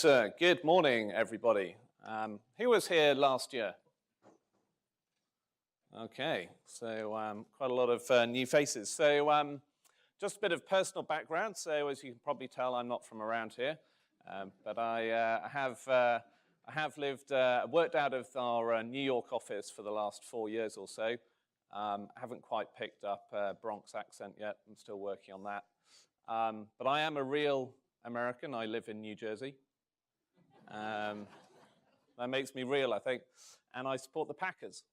Right, good morning, everybody. Who was here last year? Okay, so quite a lot of new faces. So just a bit of personal background. So as you can probably tell, I'm not from around here, but I have worked out of our New York office for the last 4 years or so. Haven't quite picked up a Bronx accent yet. I'm still working on that. But I am a real American. I live in New Jersey. That makes me real, I think. And I support the Packers.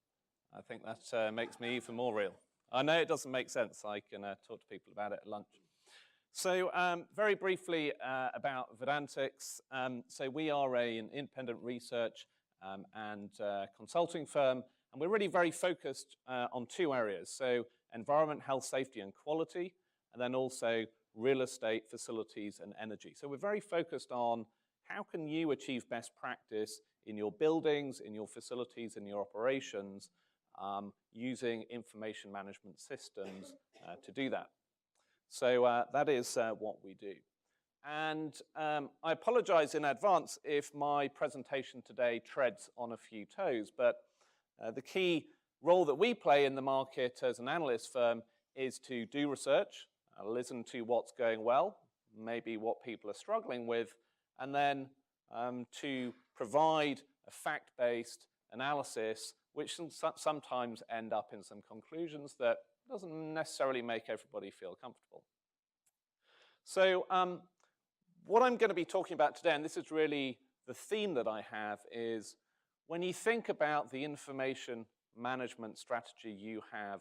I think that makes me even more real. I know it doesn't make sense. I can talk to people about it at lunch. So very briefly about Verdantix. So we are an independent research and consulting firm. And we're really very focused on two areas. So environment, health, safety, and quality. And then also real estate, facilities, and energy. So we're very focused on how can you achieve best practice in your buildings, in your facilities, in your operations, using information management systems to do that. So that is what we do. And I apologize in advance if my presentation today treads on a few toes, but the key role that we play in the market as an analyst firm is to do research, listen to what's going well, maybe what people are struggling with, and then to provide a fact-based analysis, which can sometimes end up in some conclusions that doesn't necessarily make everybody feel comfortable. So what I'm going to be talking about today, and this is really the theme that I have, is when you think about the information management strategy you have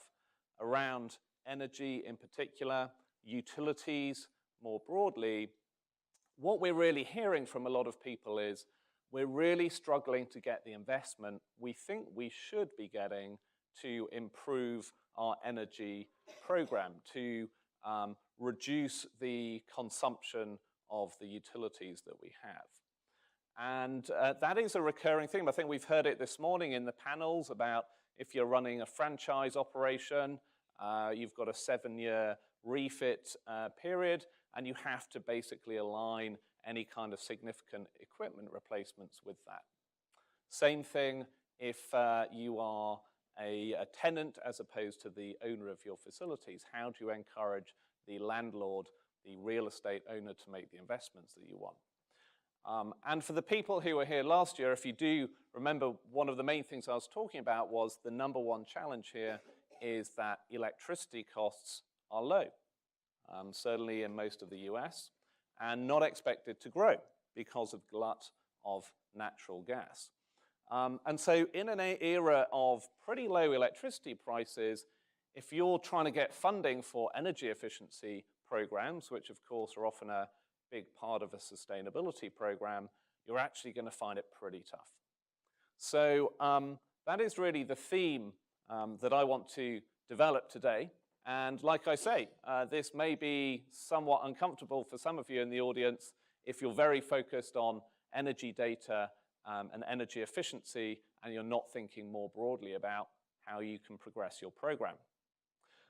around energy in particular, utilities more broadly, what we're really hearing from a lot of people is we're really struggling to get the investment we think we should be getting to improve our energy program, to reduce the consumption of the utilities that we have. And that is a recurring theme. I think we've heard it this morning in the panels about if you're running a franchise operation, you've got a 7-year refit period, and you have to basically align any kind of significant equipment replacements with that. Same thing if you are a tenant as opposed to the owner of your facilities. How do you encourage the landlord, the real estate owner, to make the investments that you want? And for the people who were here last year, if you do remember, one of the main things I was talking about was the number one challenge here is that electricity costs are low. Certainly in most of the US, and not expected to grow because of glut of natural gas. And so in an era of pretty low electricity prices, if you're trying to get funding for energy efficiency programs, which of course are often a big part of a sustainability program, you're actually going to find it pretty tough. So that is really the theme that I want to develop today. And like I say, this may be somewhat uncomfortable for some of you in the audience if you're very focused on energy data and energy efficiency, and you're not thinking more broadly about how you can progress your program.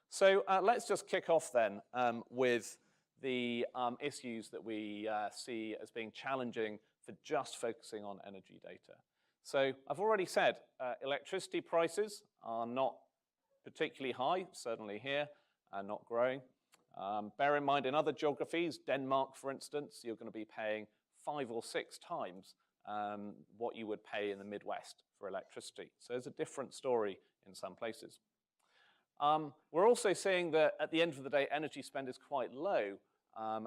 So let's just kick off then with the issues that we see as being challenging for just focusing on energy data. So I've already said electricity prices are not particularly high, certainly here, and not growing. Bear in mind, in other geographies, Denmark, for instance, you're going to be paying 5 or 6 times what you would pay in the Midwest for electricity. So there's a different story in some places. We're also seeing that at the end of the day, energy spend is quite low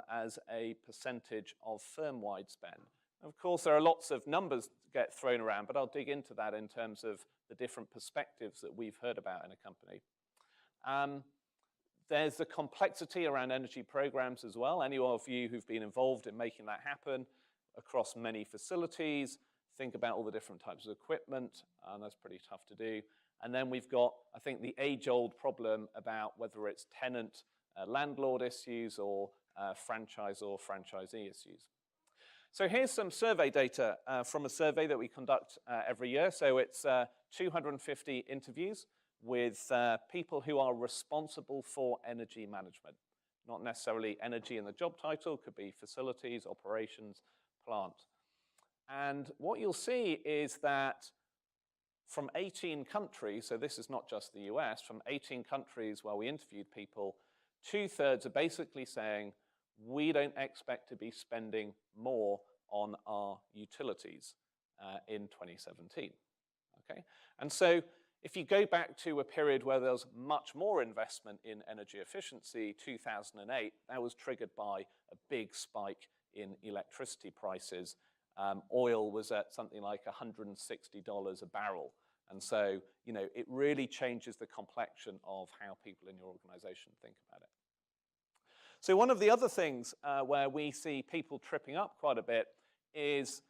as a percentage of firm-wide spend. Of course, there are lots of numbers that get thrown around, but I'll dig into that in terms of the different perspectives that we've heard about in a company. There's the complexity around energy programs as well. Any of you who've been involved in making that happen across many facilities, think about all the different types of equipment, and that's pretty tough to do. And then we've got, I think, the age-old problem about whether it's tenant landlord issues or franchise or franchisee issues. So here's some survey data from a survey that we conduct every year. So it's 250 interviews with people who are responsible for energy management. Not necessarily energy in the job title, could be facilities, operations, plant. And what you'll see is that from 18 countries, so this is not just the US, from 18 countries where we interviewed people, 2/3 are basically saying, we don't expect to be spending more on our utilities in 2017. Okay? And so if you go back to a period where there was much more investment in energy efficiency, 2008, that was triggered by a big spike in electricity prices. Oil was at something like $160 a barrel. And so, you know, it really changes the complexion of how people in your organization think about it. So one of the other things where we see people tripping up quite a bit is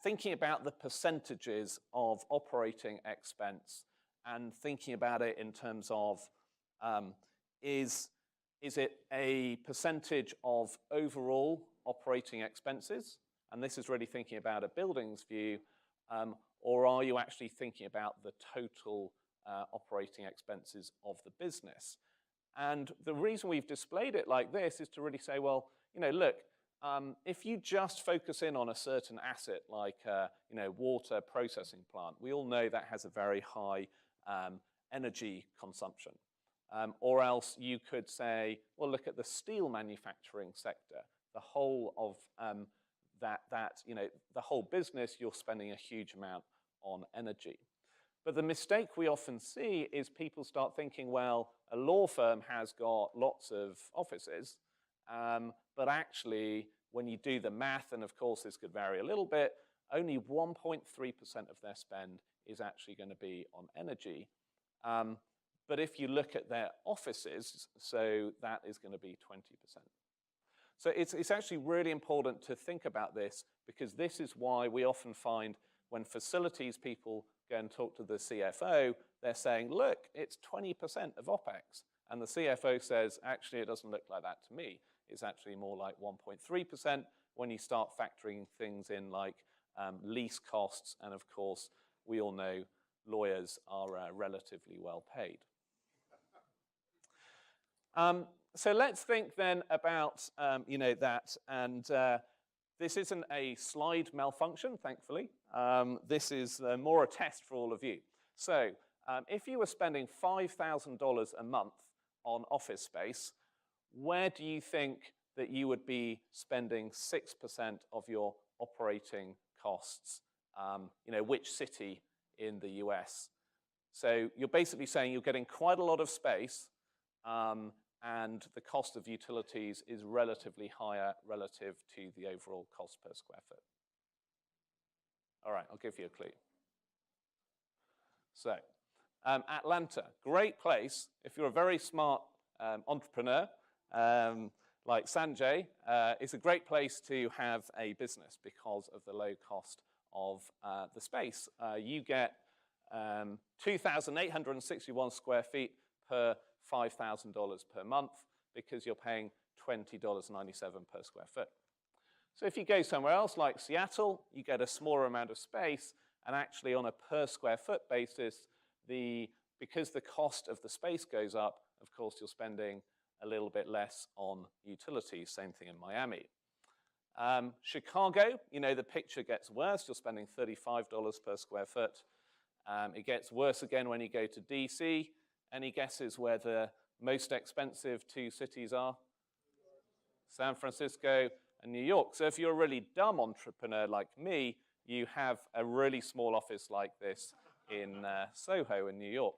thinking about the percentages of operating expense and thinking about it in terms of is it a percentage of overall operating expenses? And this is really thinking about a buildings view, or are you actually thinking about the total operating expenses of the business? And the reason we've displayed it like this is to really say, well, you know, look, if you just focus in on a certain asset like, you know, water processing plant, we all know that has a very high energy consumption. Or else you could say, well, look at the steel manufacturing sector, the whole of you know, the whole business, you're spending a huge amount on energy. But the mistake we often see is people start thinking, well, a law firm has got lots of offices, but actually, when you do the math, and of course this could vary a little bit, only 1.3% of their spend is actually going to be on energy. But if you look at their offices, so that is going to be 20%. So it's actually really important to think about this, because this is why we often find when facilities people go and talk to the CFO, they're saying, look, it's 20% of OPEX. And the CFO says, actually, it doesn't look like that to me. It's actually more like 1.3% when you start factoring things in like lease costs. And of course, we all know lawyers are relatively well paid. So let's think then about you know, that. And this isn't a slide malfunction, thankfully. This is more a test for all of you. So if you were spending $5,000 a month on office space, where do you think that you would be spending 6% of your operating costs? You know, which city in the US? So you're basically saying you're getting quite a lot of space, and the cost of utilities is relatively higher relative to the overall cost per square foot. All right, I'll give you a clue. So Atlanta, great place. If you're a very smart entrepreneur, like Sanjay, it's a great place to have a business because of the low cost of the space. You get 2,861 square feet per $5,000 per month because you're paying $20.97 per square foot. So if you go somewhere else like Seattle, you get a smaller amount of space, and actually on a per square foot basis, because the cost of the space goes up, of course, you're spending a little bit less on utilities. Same thing in Miami. Chicago, you know, the picture gets worse. You're spending $35 per square foot. It gets worse again when you go to DC. Any guesses where the most expensive two cities are? San Francisco and New York. So if you're a really dumb entrepreneur like me, you have a really small office like this in Soho in New York.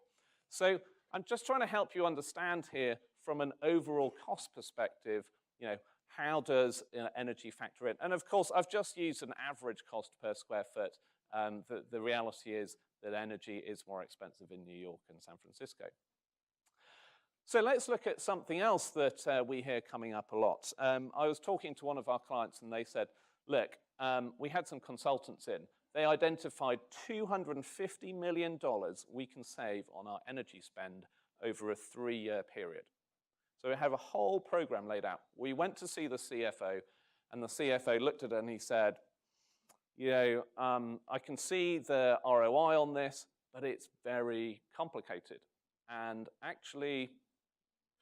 So I'm just trying to help you understand here from an overall cost perspective, you know, how does energy factor in? And of course, I've just used an average cost per square foot. The reality is that energy is more expensive in New York and San Francisco. So let's look at something else that we hear coming up a lot. I was talking to one of our clients and they said, look, we had some consultants in. They identified $250 million we can save on our energy spend over a 3-year period. So we have a whole program laid out. We went to see the CFO, and the CFO looked at it and he said, you know, I can see the ROI on this, but it's very complicated. And actually,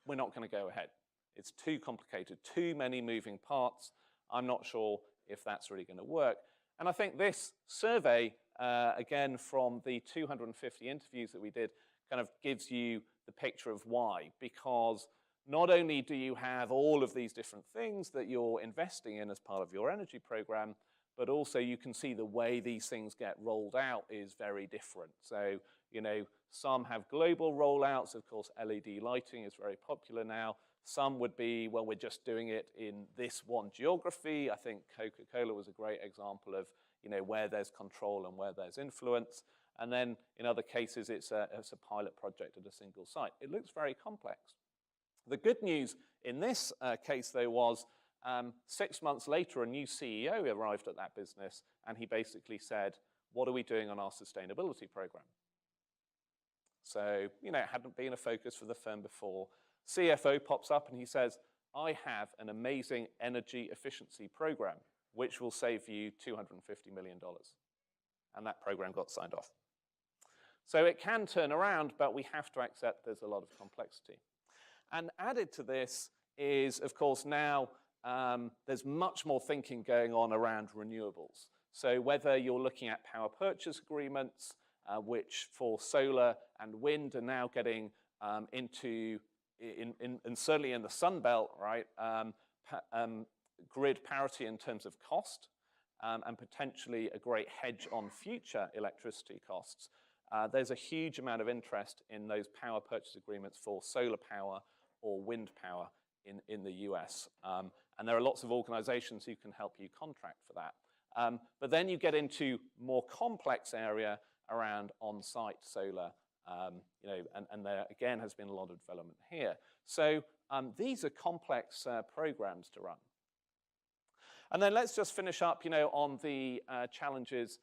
we're not going to go ahead. It's too complicated, too many moving parts. I'm not sure if that's really going to work. And I think this survey, again, from the 250 interviews that we did, kind of gives you the picture of why. Because not only do you have all of these different things that you're investing in as part of your energy program, but also you can see the way these things get rolled out is very different. So, you know, some have global rollouts. Of course, LED lighting is very popular now. Some would be, well, we're just doing it in this one geography. I think Coca-Cola was a great example of, you know, where there's control and where there's influence. And then in other cases, it's a pilot project at a single site. It looks very complex. The good news in this case, though, was 6 months later, a new CEO arrived at that business, and he basically said, what are we doing on our sustainability program? So, you know, it hadn't been a focus for the firm before. CFO pops up and he says, I have an amazing energy efficiency program, which will save you $250 million. And that program got signed off. So it can turn around, but we have to accept there's a lot of complexity. And added to this is, of course, now there's much more thinking going on around renewables. So whether you're looking at power purchase agreements, which for solar and wind are now getting into, and certainly in the Sun Belt, right, grid parity in terms of cost, and potentially a great hedge on future electricity costs. There's a huge amount of interest in those power purchase agreements for solar power or wind power in the US. And there are lots of organizations who can help you contract for that. But then you get into more complex area around on-site solar, you know, and there again has been a lot of development here. So these are complex programs to run. And then let's just finish up, you know, on the challenges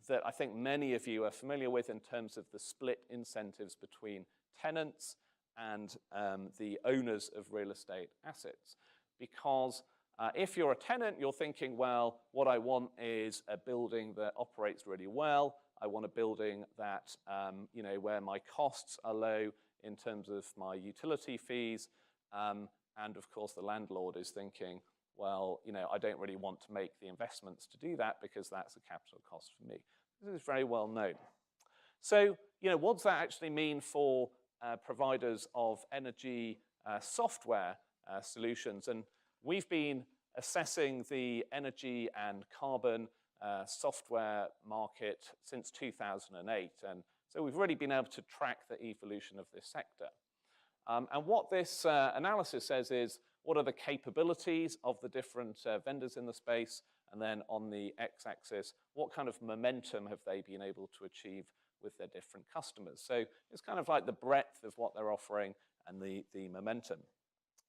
that I think many of you are familiar with in terms of the split incentives between tenants and the owners of real estate assets. Because if you're a tenant, you're thinking, well, what I want is a building that operates really well. I want a building that, you know, where my costs are low in terms of my utility fees. And of course, the landlord is thinking, well, you know, I don't really want to make the investments to do that because that's a capital cost for me. This is very well known. So, you know, what does that actually mean for providers of energy software solutions? And we've been assessing the energy and carbon software market since 2008. And so we've really been able to track the evolution of this sector. And what this analysis says is, what are the capabilities of the different vendors in the space? And then on the x-axis, what kind of momentum have they been able to achieve with their different customers? So it's kind of like the breadth of what they're offering and the momentum.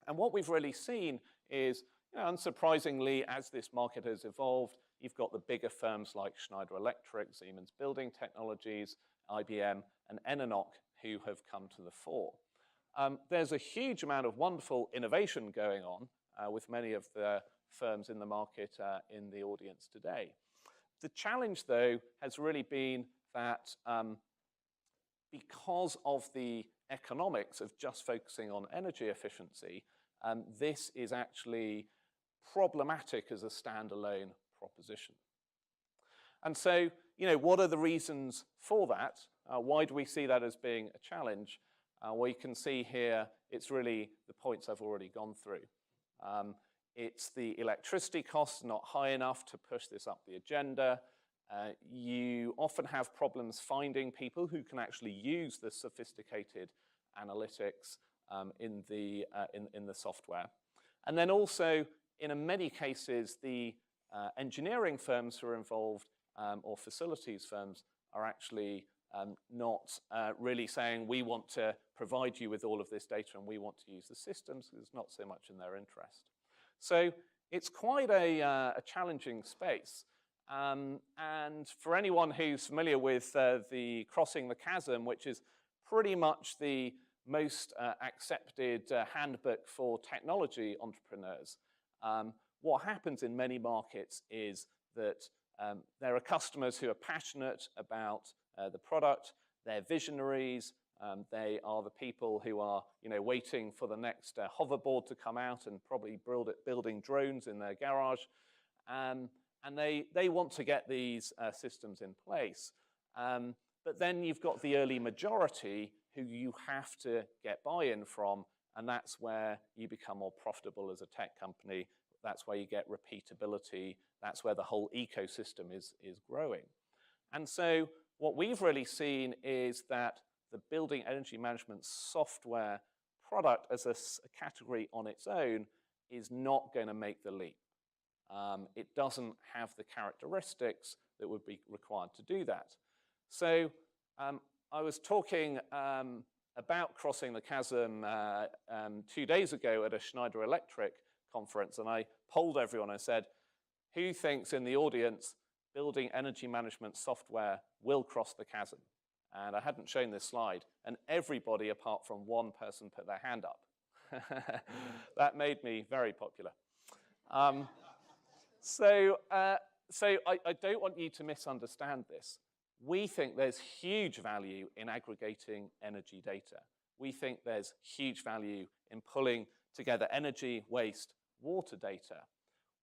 And what we've really seen is, you know, unsurprisingly, as this market has evolved, you've got the bigger firms like Schneider Electric, Siemens Building Technologies, IBM, and Ennoc who have come to the fore. There's a huge amount of wonderful innovation going on with many of the firms in the market in the audience today. The challenge, though, has really been that because of the economics of just focusing on energy efficiency, this is actually problematic as a standalone proposition. And so, you know, what are the reasons for that? Why do we see that as being a challenge? Well, you can see here, it's really the points I've already gone through. It's the electricity costs not high enough to push this up the agenda. You often have problems finding people who can actually use the sophisticated analytics in the software. And then also, in many cases, the engineering firms who are involved or facilities firms are actually not really saying, we want to provide you with all of this data and we want to use the systems. It's not so much in their interest. So it's quite a challenging space. And for anyone who's familiar with the Crossing the Chasm, which is pretty much the most accepted handbook for technology entrepreneurs, what happens in many markets is that there are customers who are passionate about the product, they're visionaries, they are the people who are, you know, waiting for the next hoverboard to come out and probably building drones in their garage. And and they want to get these systems in place. But then you've got the early majority who you have to get buy-in from, and that's where you become more profitable as a tech company. That's where you get repeatability. That's where the whole ecosystem is growing. And so what we've really seen is that the building energy management software product as a category on its own is not going to make the leap. It doesn't have the characteristics that would be required to do that. So I was talking about crossing the chasm 2 days ago at a Schneider Electric conference, and I polled everyone. I said, who thinks in the audience building energy management software will cross the chasm? And I hadn't shown this slide, and everybody apart from one person put their hand up. That made me very popular. So I don't want you to misunderstand this. We think there's huge value in aggregating energy data. We think there's huge value in pulling together energy, waste, water data.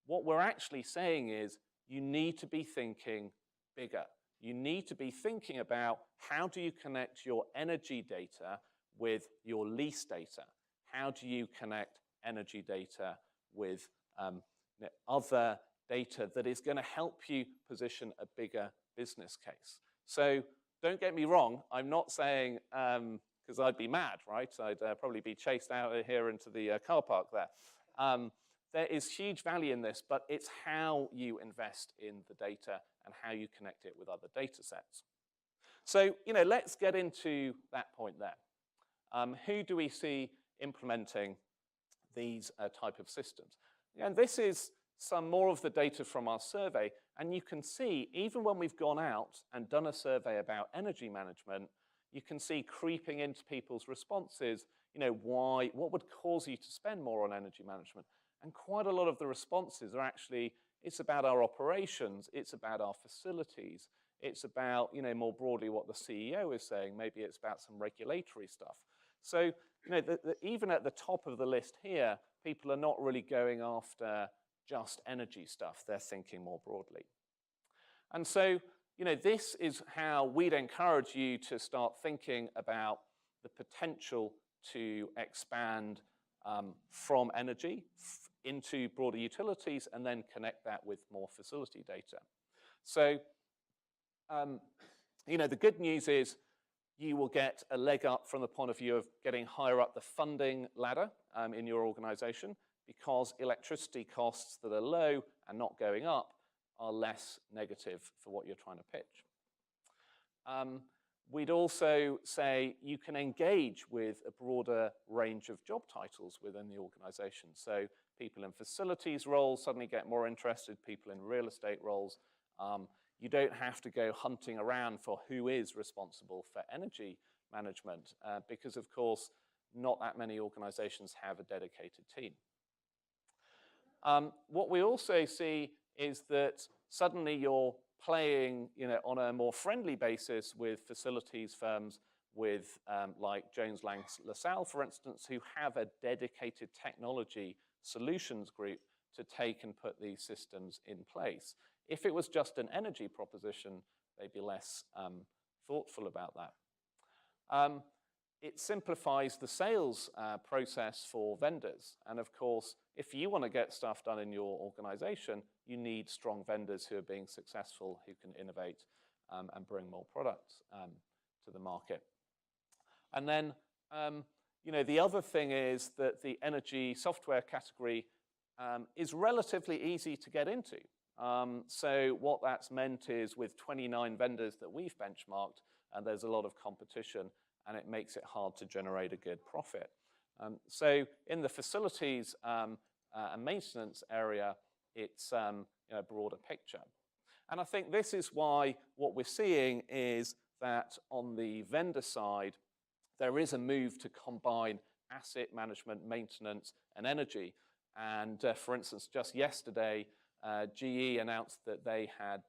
What we're actually saying is you need to be thinking bigger. You need to be thinking about how do you connect your energy data with your lease data? How do you connect energy data with other data that is going to help you position a bigger business case? So don't get me wrong, I'm not saying, because I'd be mad, right? I'd probably be chased out of here into the car park there. There is huge value in this, but it's how you invest in the data and how you connect it with other data sets. So, let's get into that point there. Who do we see implementing these type of systems? And this is some more of the data from our survey, and you can see, even when we've gone out and done a survey about energy management, you can see creeping into people's responses, what would cause you to spend more on energy management? And quite a lot of the responses are actually, it's about our operations, it's about our facilities, it's about, more broadly what the CEO is saying, maybe it's about some regulatory stuff. So, even at the top of the list here, people are not really going after just energy stuff, they're thinking more broadly. And so, this is how we'd encourage you to start thinking about the potential to expand from energy into broader utilities and then connect that with more facility data. So, the good news is you will get a leg up from the point of view of getting higher up the funding ladder in your organization, because electricity costs that are low and not going up are less negative for what you're trying to pitch. We'd also say you can engage with a broader range of job titles within the organization. So people in facilities roles suddenly get more interested, people in real estate roles. You don't have to go hunting around for who is responsible for energy management, because of course, not that many organizations have a dedicated team. What we also see is that suddenly you're playing, on a more friendly basis with facilities firms, with like Jones Lang LaSalle, for instance, who have a dedicated technology solutions group to take and put these systems in place. If it was just an energy proposition, they'd be less thoughtful about that. It simplifies the sales process for vendors. And of course, if you want to get stuff done in your organization, you need strong vendors who are being successful, who can innovate and bring more products to the market. And then, the other thing is that the energy software category is relatively easy to get into. So what that's meant is with 29 vendors that we've benchmarked, and there's a lot of competition, and it makes it hard to generate a good profit. So in the facilities and maintenance area, it's a broader picture. And I think this is why what we're seeing is that on the vendor side, there is a move to combine asset management, maintenance, and energy. And for instance, just yesterday, GE announced that they had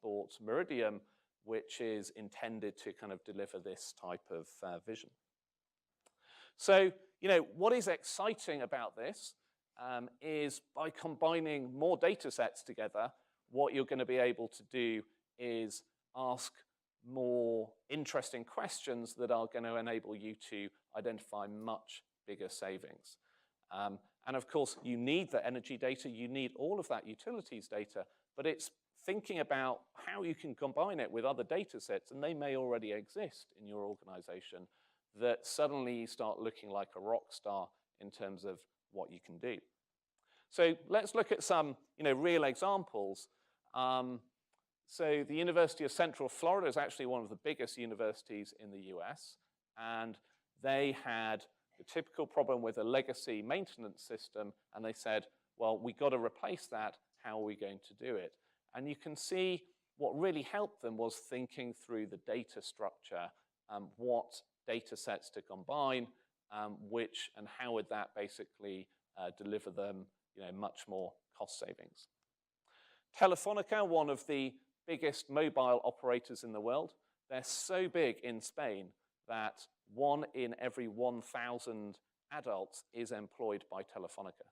bought Meridiam, which is intended to kind of deliver this type of vision. So, what is exciting about this is by combining more data sets together, what you're going to be able to do is ask more interesting questions that are going to enable you to identify much bigger savings. And of course, you need the energy data, you need all of that utilities data, but it's thinking about how you can combine it with other data sets, and they may already exist in your organization, that suddenly you start looking like a rock star in terms of what you can do. So let's look at some real examples. So the University of Central Florida is actually one of the biggest universities in the US, and they had the typical problem with a legacy maintenance system, and they said, well, we've got to replace that. How are we going to do it? And you can see what really helped them was thinking through the data structure, what data sets to combine, which and how would that basically deliver them much more cost savings. Telefonica, one of the biggest mobile operators in the world, they're so big in Spain that 1 in every 1,000 adults is employed by Telefonica.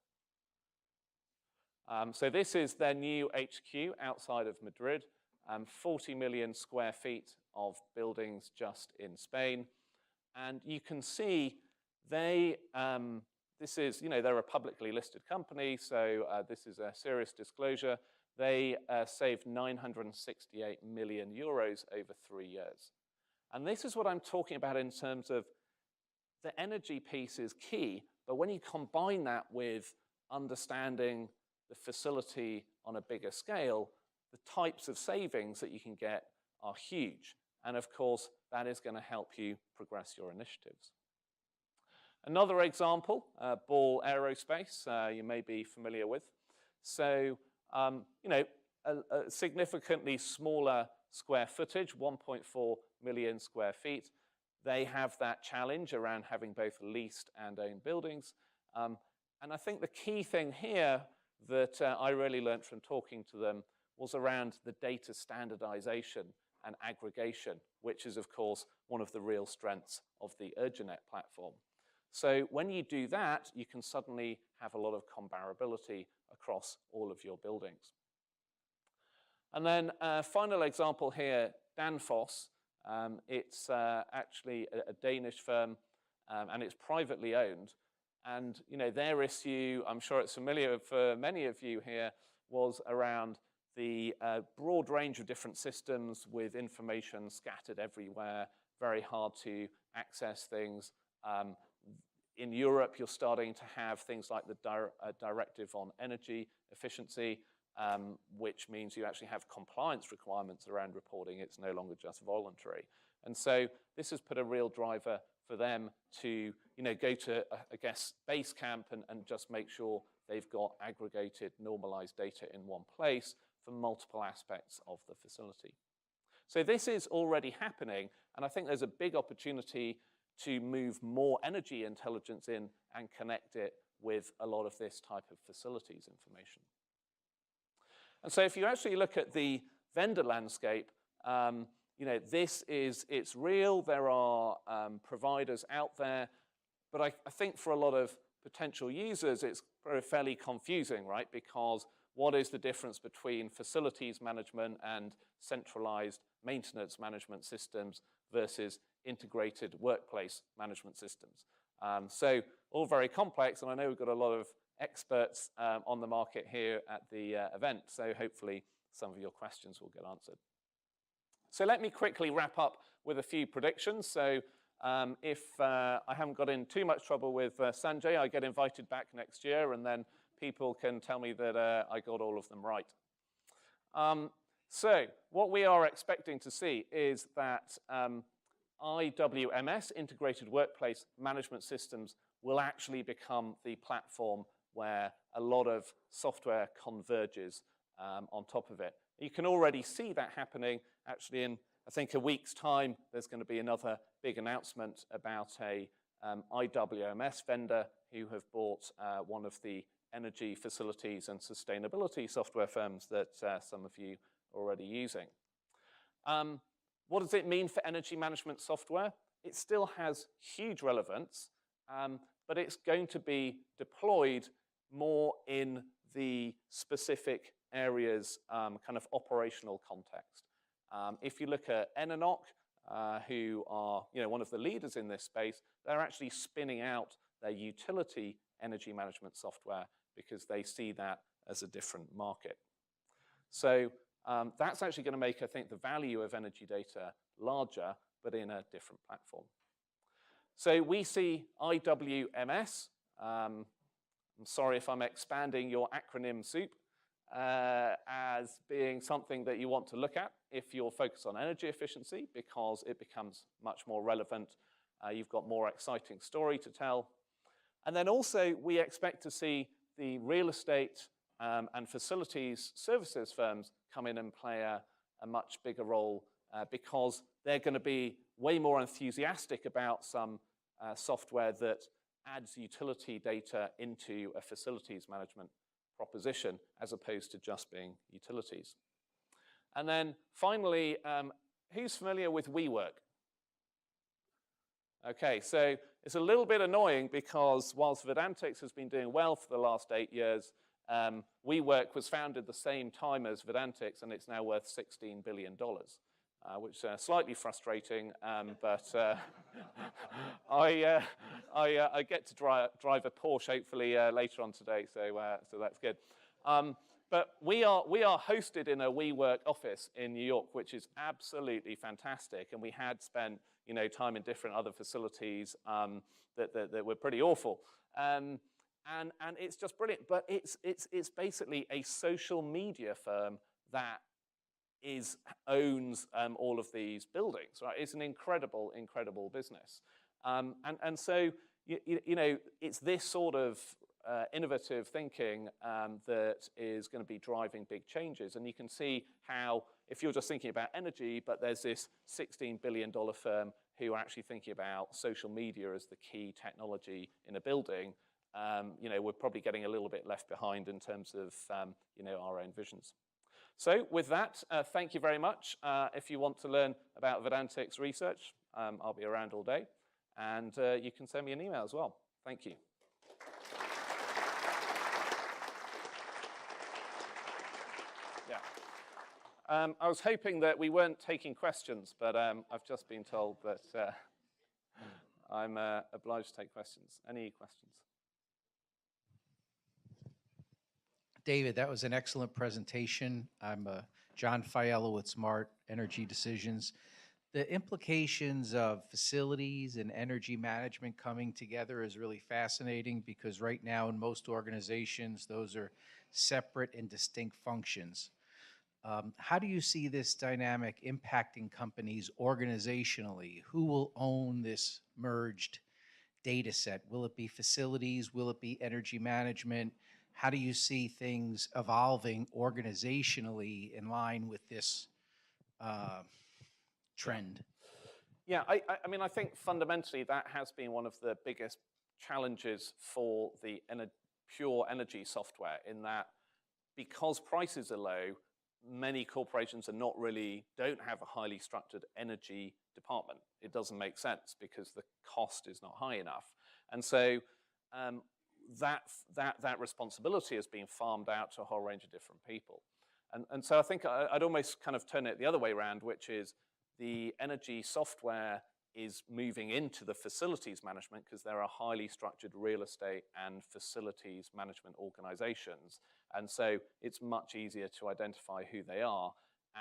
So this is their new HQ outside of Madrid, 40 million square feet of buildings just in Spain. And you can see they're a publicly listed company, so this is a serious disclosure. They saved 968 million euros over 3 years. And this is what I'm talking about in terms of the energy piece is key, but when you combine that with understanding the facility on a bigger scale, the types of savings that you can get are huge. And of course, that is going to help you progress your initiatives. Another example, Ball Aerospace, you may be familiar with. So, a significantly smaller square footage, 1.4 million square feet. They have that challenge around having both leased and owned buildings. And I think the key thing here that I really learned from talking to them was around the data standardization and aggregation, which is, of course, one of the real strengths of the Urjanet platform. So when you do that, you can suddenly have a lot of comparability across all of your buildings. And then final example here, Danfoss. It's actually a Danish firm, and it's privately owned. And their issue, I'm sure it's familiar for many of you here, was around the broad range of different systems with information scattered everywhere, very hard to access things. In Europe, you're starting to have things like the Directive on Energy Efficiency, which means you actually have compliance requirements around reporting. It's no longer just voluntary. And so this has put a real driver for them to go to, I guess, base camp and just make sure they've got aggregated, normalized data in one place for multiple aspects of the facility. So this is already happening, and I think there's a big opportunity to move more energy intelligence in and connect it with a lot of this type of facilities information. And so if you actually look at the vendor landscape, it's real. There are providers out there, but I think for a lot of potential users, it's fairly confusing, right? Because what is the difference between facilities management and centralized maintenance management systems versus integrated workplace management systems? So all very complex, and I know we've got a lot of experts on the market here at the event, so hopefully some of your questions will get answered. So let me quickly wrap up with a few predictions. So if I haven't got in too much trouble with Sanjay, I get invited back next year, and then people can tell me that I got all of them right. So what we are expecting to see is that IWMS, Integrated Workplace Management Systems, will actually become the platform where a lot of software converges on top of it. You can already see that happening. Actually, in, I think, a week's time, there's going to be another big announcement about a IWMS vendor who have bought one of the energy, facilities, and sustainability software firms that some of you are already using. What does it mean for energy management software? It still has huge relevance, but it's going to be deployed more in the specific area's kind of operational context. If you look at Enenoc, who are one of the leaders in this space, they're actually spinning out their utility energy management software because they see that as a different market. So that's actually going to make, I think, the value of energy data larger, but in a different platform. So we see IWMS. I'm sorry if I'm expanding your acronym soup, as being something that you want to look at if you're focused on energy efficiency, because it becomes much more relevant. You've got more exciting story to tell. And then also we expect to see the real estate and facilities services firms come in and play a much bigger role because they're going to be way more enthusiastic about some software that adds utility data into a facilities management proposition as opposed to just being utilities. And then finally, who's familiar with WeWork? Okay, so it's a little bit annoying because whilst Verdantix has been doing well for the last 8 years, WeWork was founded the same time as Verdantix, and it's now worth $16 billion, which is slightly frustrating, but I get to drive a Porsche hopefully later on today, so that's good. But we are hosted in a WeWork office in New York, which is absolutely fantastic, and we had spent time in different other facilities that were pretty awful. And it's just brilliant. But it's basically a social media firm that owns all of these buildings, right? It's an incredible business. And so it's this sort of innovative thinking that is going to be driving big changes. And you can see how, if you're just thinking about energy, but there's this $16 billion firm who are actually thinking about social media as the key technology in a building, we're probably getting a little bit left behind in terms of our own visions. So with that, thank you very much. If you want to learn about Verdantix research, I'll be around all day. And you can send me an email as well. Thank you. I was hoping that we weren't taking questions, but I've just been told that I'm obliged to take questions. Any questions? David, that was an excellent presentation. I'm John Fiella with Smart Energy Decisions. The implications of facilities and energy management coming together is really fascinating because right now in most organizations, those are separate and distinct functions. How do you see this dynamic impacting companies organizationally? Who will own this merged data set? Will it be facilities? Will it be energy management? How do you see things evolving organizationally in line with this trend? Yeah, I mean, I think fundamentally that has been one of the biggest challenges for the pure energy software, in that because prices are low, many corporations don't have a highly structured energy department. It doesn't make sense because the cost is not high enough. And so that responsibility has been farmed out to a whole range of different people. And so I think I'd almost kind of turn it the other way around, which is the energy software is moving into the facilities management because there are highly structured real estate and facilities management organizations. And so it's much easier to identify who they are.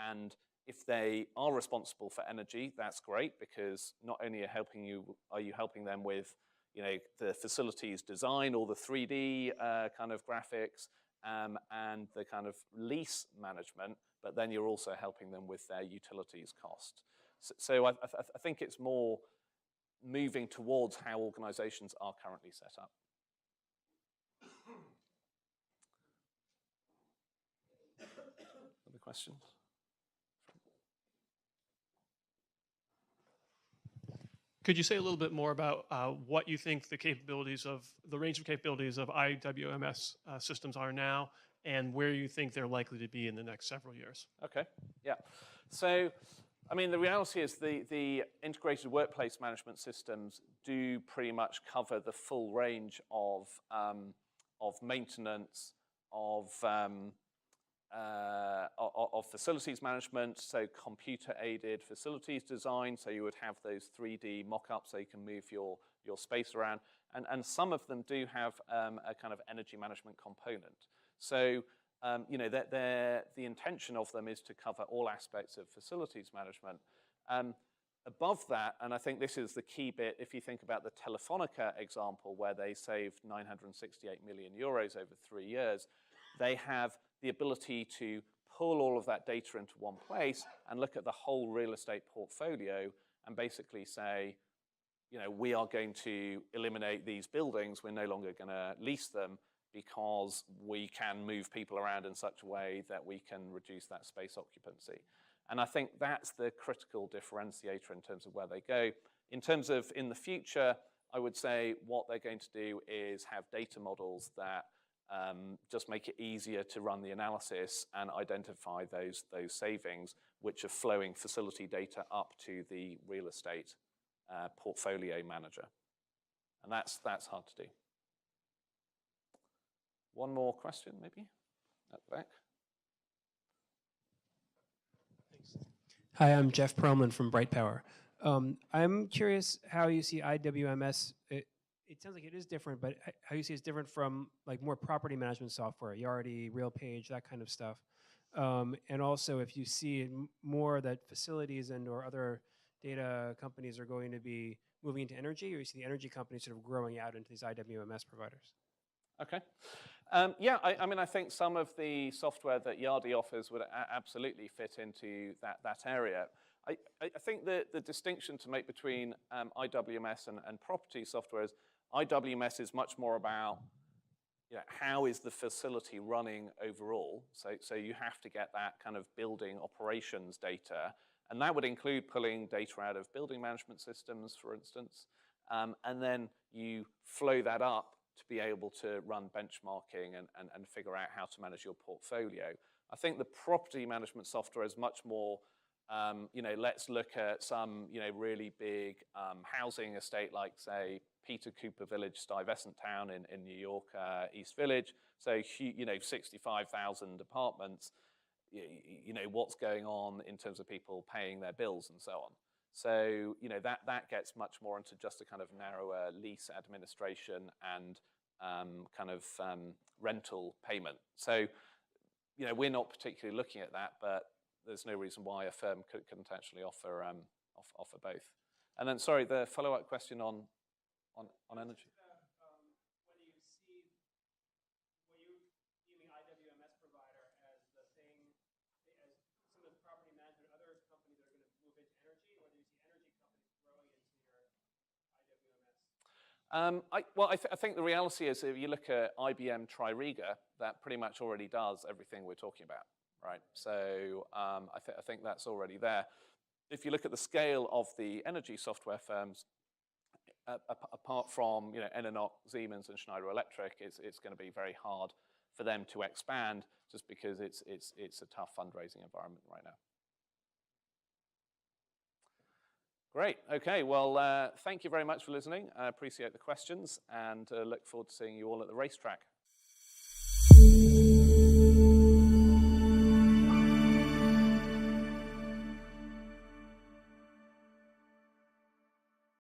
And if they are responsible for energy, that's great, because not only are you helping them with the facilities design, all the 3D kind of graphics, and the kind of lease management, but then you're also helping them with their utilities cost. So I think it's more moving towards how organizations are currently set up. Other questions? Could you say a little bit more about what you think the range of capabilities of IWMS systems are now, and where you think they're likely to be in the next several years? Okay, yeah. So, I mean, the reality is the integrated workplace management systems do pretty much cover the full range of maintenance, of of facilities management, so computer-aided facilities design, so you would have those 3D mock-ups so you can move your space around. And some of them do have a kind of energy management component. So, you know, the intention of them is to cover all aspects of facilities management. Above that, and I think this is the key bit, if you think about the Telefonica example where they saved 968 million euros over 3 years, they have the ability to pull all of that data into one place and look at the whole real estate portfolio and basically say, you know, we are going to eliminate these buildings, we're no longer going to lease them because we can move people around in such a way that we can reduce that space occupancy. And I think that's the critical differentiator in terms of where they go. In terms of in the future, I would say what they're going to do is have data models that just make it easier to run the analysis and identify those savings, which are flowing facility data up to the real estate portfolio manager. And that's hard to do. One more question, maybe, at the back. Thanks. Hi, I'm Jeff Perlman from Bright Power. I'm curious how you see IWMS. It sounds like it is different, but how you see it's different from like more property management software, Yardi, RealPage, that kind of stuff. And also if you see more that facilities and or other data companies are going to be moving into energy, or you see the energy companies sort of growing out into these IWMS providers. Okay. Yeah, I mean, I think some of the software that Yardi offers would absolutely fit into that area. I think the distinction to make between IWMS and property software is IWMS is much more about, you know, how is the facility running overall. So you have to get that kind of building operations data, and that would include pulling data out of building management systems, for instance, and then you flow that up to be able to run benchmarking and figure out how to manage your portfolio. I think the property management software is much more, you know, let's look at some, you know, really big housing estate like, say, Peter Cooper Village, Stuyvesant Town in New York, East Village. So, you know, 65,000 apartments, you know, what's going on in terms of people paying their bills and so on. So, you know, that gets much more into just a kind of narrower lease administration and kind of rental payment. So, you know, we're not particularly looking at that, but there's no reason why a firm couldn't actually offer both. And then, sorry, the follow-up question on energy. Whether you see, were you viewing IWMS provider as the thing, as some of the property management, other companies that are going to move into energy, or whether you see energy companies growing into your IWMS? Well, I think the reality is if you look at IBM Tririga, that pretty much already does everything we're talking about, right? So I think that's already there. If you look at the scale of the energy software firms, apart from, you know, Ennoc, Siemens, and Schneider Electric, it's going to be very hard for them to expand just because it's a tough fundraising environment right now. Great. Okay. Well, thank you very much for listening. I appreciate the questions and look forward to seeing you all at the racetrack.